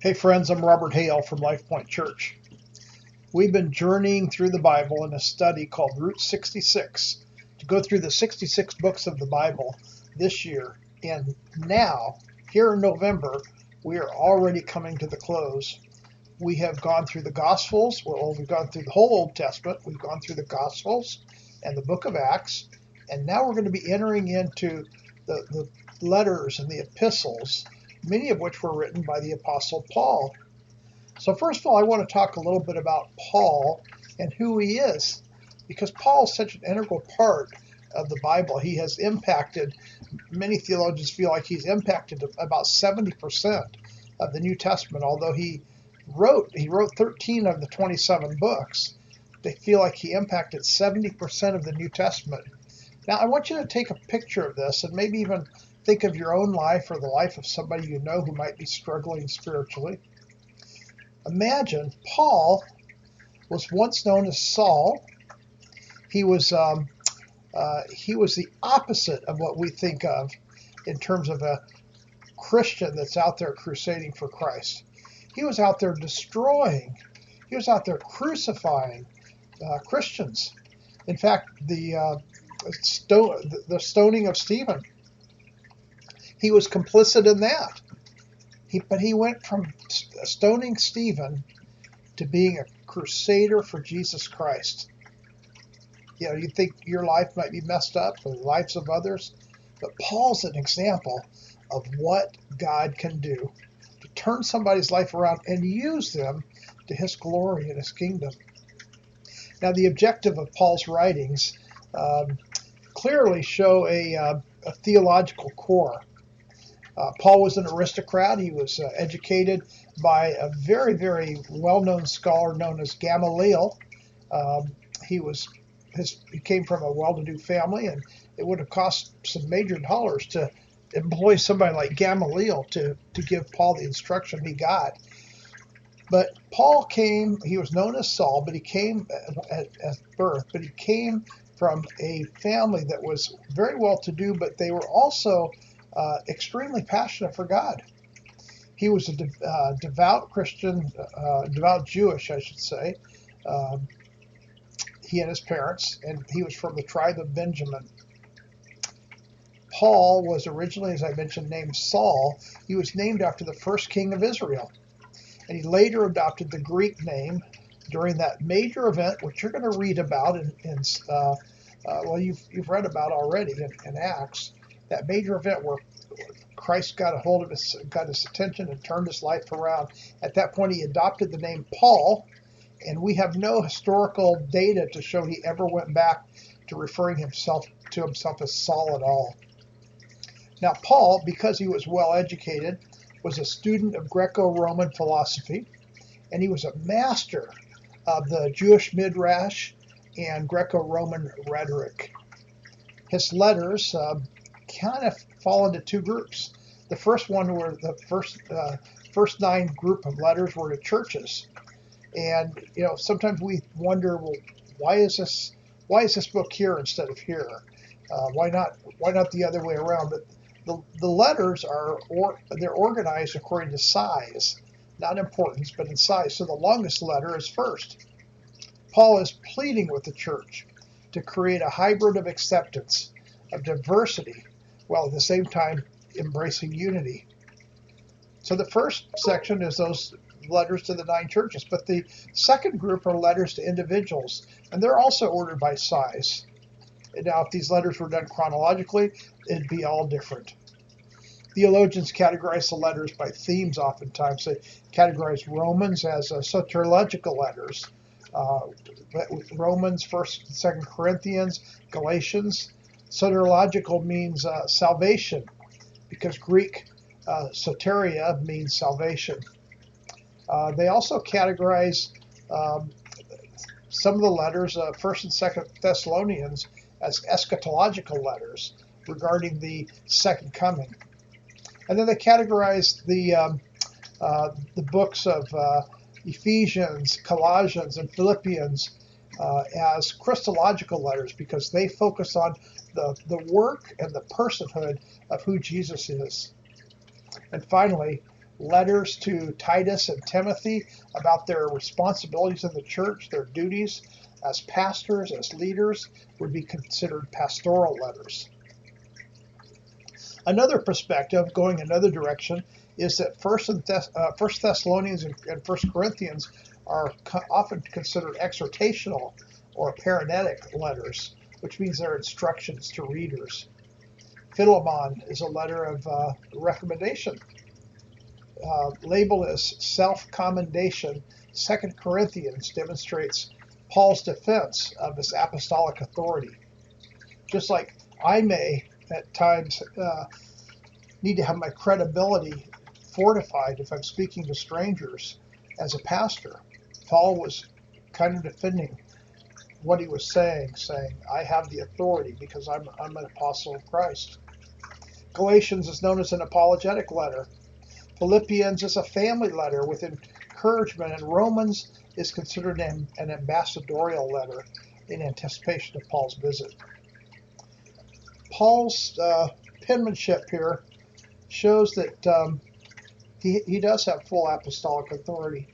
Hey friends, I'm Robert Hale from Life Point Church. We've been journeying through the Bible in a study called Route 66 to go through the 66 books of the Bible this year. And now, here in November, we are already coming to the close. We have gone through the Gospels. Well, we've gone through the whole Old Testament. We've gone through the Gospels and the book of Acts. And now we're going to be entering into the letters and the epistles, many of which were written by the Apostle Paul. So first of all, I want to talk a little bit about Paul and who he is, because Paul is such an integral part of the Bible. He has impacted, many theologians feel like he's impacted about 70% of the New Testament, although he wrote 13 of the 27 books. They feel like he impacted 70% of the New Testament. Now, I want you to take a picture of this and maybe even think of your own life or the life of somebody you know who might be struggling spiritually. Imagine Paul was once known as Saul. He was the opposite of what we think of in terms of a Christian that's out there crusading for Christ. He was out there destroying. He was out there crucifying Christians. In fact, the stoning of Stephen, he was complicit in that. But he went from stoning Stephen to being a crusader for Jesus Christ. You know, you think your life might be messed up, or the lives of others, but Paul's an example of what God can do to turn somebody's life around and use them to his glory and his kingdom. Now, the objective of Paul's writings clearly show a theological core. Paul was an aristocrat. He was educated by a very, very well-known scholar known as Gamaliel. He came from a well-to-do family, and it would have cost some major dollars to employ somebody like Gamaliel to give Paul the instruction he got. But Paul came, he was known as Saul, but he came at birth, but he came from a family that was very well-to-do, but they were also extremely passionate for God. He was a devout Christian, devout Jewish, I should say. He and his parents, and he was from the tribe of Benjamin. Paul was originally, as I mentioned, named Saul. He was named after the first king of Israel, and he later adopted the Greek name during that major event, which you're going to read about you've read about already in Acts. That major event where Christ got his attention and turned his life around. At that point, he adopted the name Paul, and we have no historical data to show he ever went back to referring to himself as Saul at all. Now, Paul, because he was well educated, was a student of Greco-Roman philosophy, and he was a master of the Jewish Midrash and Greco-Roman rhetoric. His letters kind of fall into two groups. The first one were the first 9 group of letters were to churches, and sometimes we wonder, well, why is this book here instead of here? Why not the other way around? But the letters they're organized according to size, not importance, but in size. So the longest letter is first. Paul is pleading with the church to create a hybrid of acceptance, of diversity, while at the same time embracing unity. So the first section is those letters to the 9 churches, but the second group are letters to individuals, and they're also ordered by size. And now, if these letters were done chronologically, it'd be all different. Theologians categorize the letters by themes oftentimes. They categorize Romans as soteriological letters. Romans, 1st and 2nd Corinthians, Galatians. Soteriological means salvation, because Greek soteria means salvation. They also categorize some of the letters, 1st and 2nd Thessalonians, as eschatological letters regarding the second coming. And then they categorize the books of Ephesians, Colossians, and Philippians as Christological letters, because they focus on the work and the personhood of who Jesus is. And finally, letters to Titus and Timothy about their responsibilities in the church, their duties as pastors, as leaders, would be considered pastoral letters. Another perspective, going another direction, is that First Thessalonians and First Corinthians are often considered exhortational or paranetic letters, which means they're instructions to readers. Philemon is a letter of recommendation. Labeled as self-commendation, 2 Corinthians demonstrates Paul's defense of his apostolic authority. Just like I may, at times, need to have my credibility fortified if I'm speaking to strangers as a pastor, Paul was kind of defending what he was saying, I have the authority because I'm an apostle of Christ. Galatians is known as an apologetic letter. Philippians is a family letter with encouragement, and Romans is considered an ambassadorial letter in anticipation of Paul's visit. Paul's penmanship here shows that he does have full apostolic authority.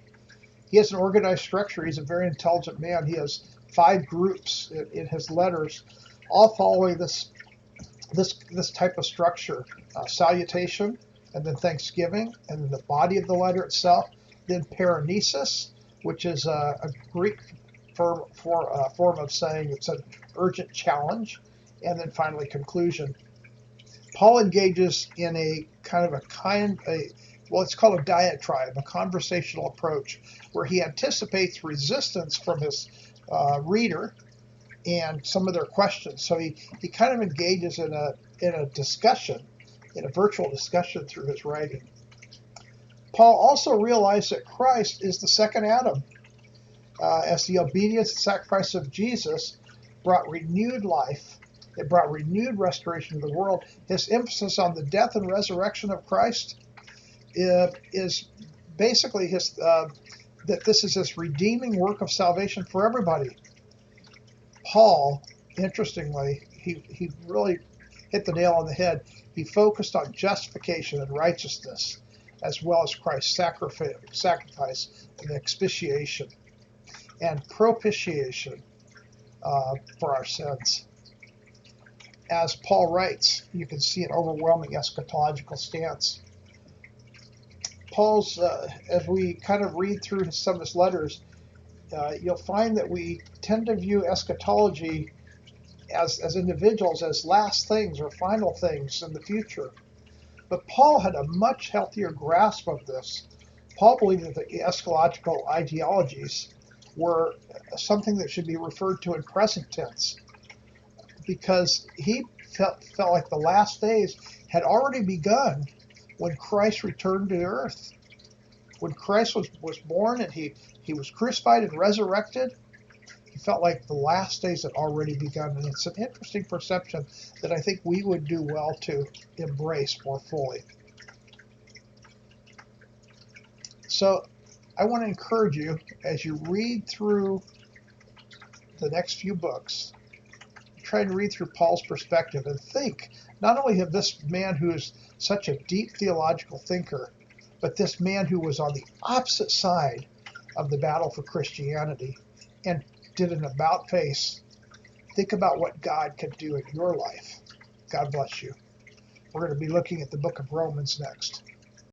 He has an organized structure. He's a very intelligent man. He has 5 groups in his letters, all following this type of structure: salutation, and then thanksgiving, and then the body of the letter itself, then paranesis, which is a Greek form of saying it's an urgent challenge, and then finally conclusion. Paul engages in it's called a diatribe, a conversational approach, where he anticipates resistance from his reader and some of their questions. So he kind of engages in a discussion, in a virtual discussion through his writing. Paul also realized that Christ is the second Adam. As the obedience and sacrifice of Jesus brought renewed life, it brought renewed restoration to the world. His emphasis on the death and resurrection of Christ is basically that this is his redeeming work of salvation for everybody. Paul, interestingly, he really hit the nail on the head. He focused on justification and righteousness, as well as Christ's sacrifice and expiation and propitiation for our sins. As Paul writes, you can see an overwhelming eschatological stance. Paul's, as we kind of read through some of his letters, you'll find that we tend to view eschatology as individuals as last things or final things in the future. But Paul had a much healthier grasp of this. Paul believed that the eschatological ideologies were something that should be referred to in present tense, because he felt like the last days had already begun when Christ returned to earth. When Christ was born and he was crucified and resurrected, he felt like the last days had already begun. And it's an interesting perception that I think we would do well to embrace more fully. So I want to encourage you, as you read through the next few books, try and read through Paul's perspective and think not only of this man who is such a deep theological thinker, but this man who was on the opposite side of the battle for Christianity and did an about-face. Think about what God can do in your life. God bless you. We're going to be looking at the book of Romans next.